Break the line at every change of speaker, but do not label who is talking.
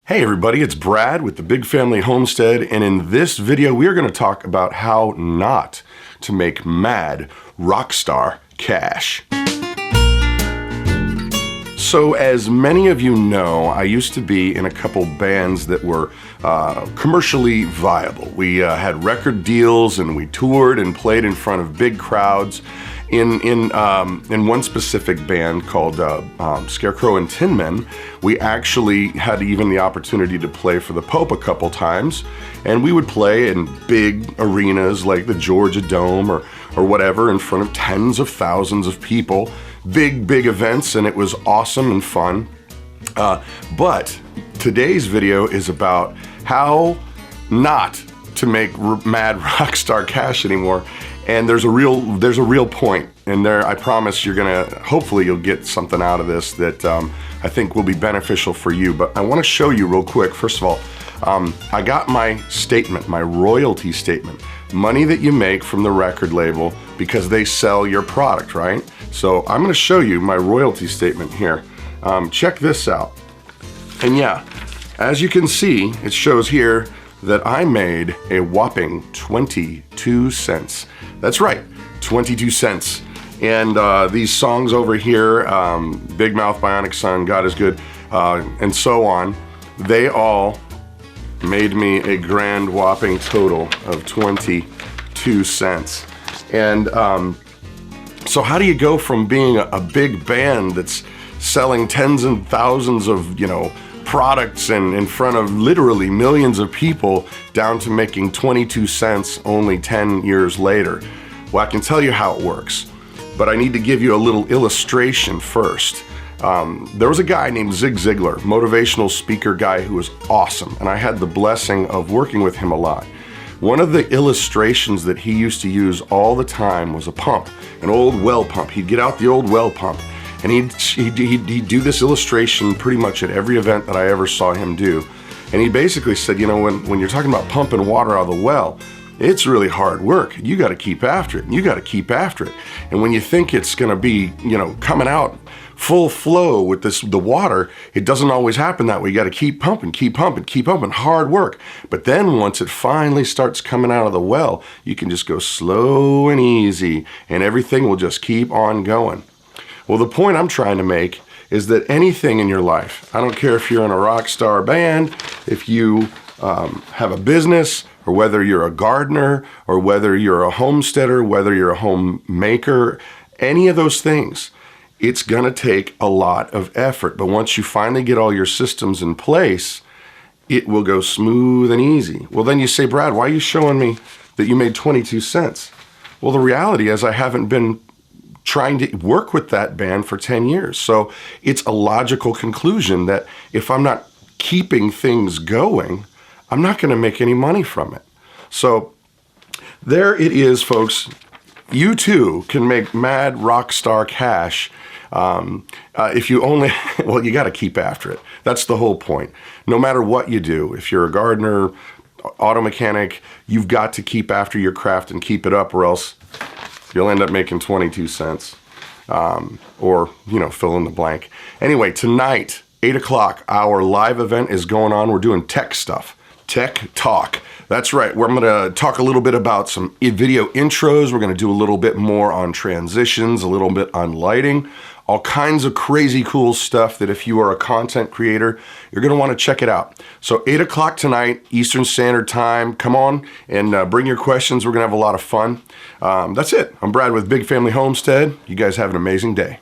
Hey everybody, it's Brad with the Big Family Homestead, and in this video we are going to talk about how not to make mad rockstar cash. So as many of you know, I used to be in a couple bands that were commercially viable. We had record deals and we toured and played in front of big crowds. In one specific band called Scarecrow and Tin Men, we actually had even the opportunity to play for the Pope a couple times, and we would play in big arenas like the Georgia Dome or whatever in front of tens of thousands of people. Big events, and it was awesome and fun. But today's video is about how not to make mad rockstar cash anymore. And there's a real point in there. I promise hopefully you'll get something out of this that I think will be beneficial for you. But I want to show you real quick. First of all, I got my statement, my royalty statement, money that you make from the record label because they sell your product, right? So I'm going to show you my royalty statement here. Check this out. And yeah, as you can see, it shows here that I made a whopping 22 cents. That's right, 22 cents. And these songs over here, Big Mouth, Bionic Sun, God is Good, and so on, they all made me a grand whopping total of 22 cents. And so how do you go from being a big band that's selling tens and thousands of, products and in front of literally millions of people down to making 22 cents only 10 years later? Well, I can tell you how it works, but I need to give you a little illustration first. There was a guy named Zig Ziglar, motivational speaker guy who was awesome, and I had the blessing of working with him a lot. One of the illustrations that he used to use all the time was a pump, an old well pump. He'd get out the old well pump, and he'd do this illustration pretty much at every event that I ever saw him do. And he basically said, when you're talking about pumping water out of the well, it's really hard work. You got to keep after it, and you got to keep after it. And when you think it's going to be, coming out full flow with the water, it doesn't always happen that way. You got to keep pumping, hard work. But then once it finally starts coming out of the well, you can just go slow and easy, and everything will just keep on going. Well, the point I'm trying to make is that anything in your life, I don't care if you're in a rock star band, if you have a business, or whether you're a gardener, or whether you're a homesteader, whether you're a homemaker, any of those things, it's gonna take a lot of effort. But once you finally get all your systems in place, it will go smooth and easy. Well, then you say, Brad, why are you showing me that you made 22 cents? Well, the reality is I haven't been trying to work with that band for 10 years. So it's a logical conclusion that if I'm not keeping things going, I'm not going to make any money from it. So there it is, folks. You too can make mad rock star cash if you only, well, you got to keep after it. That's the whole point. No matter what you do, if you're a gardener, auto mechanic, you've got to keep after your craft and keep it up, or else you'll end up making 22 cents, or, fill in the blank. Anyway, tonight, 8 o'clock, our live event is going on. We're doing tech stuff, tech talk. That's right. I'm going to talk a little bit about some video intros. We're going to do a little bit more on transitions, a little bit on lighting, all kinds of crazy cool stuff that if you are a content creator, you're going to want to check it out. So 8 o'clock tonight, Eastern Standard Time. Come on and bring your questions. We're going to have a lot of fun. That's it. I'm Brad with Big Family Homestead. You guys have an amazing day.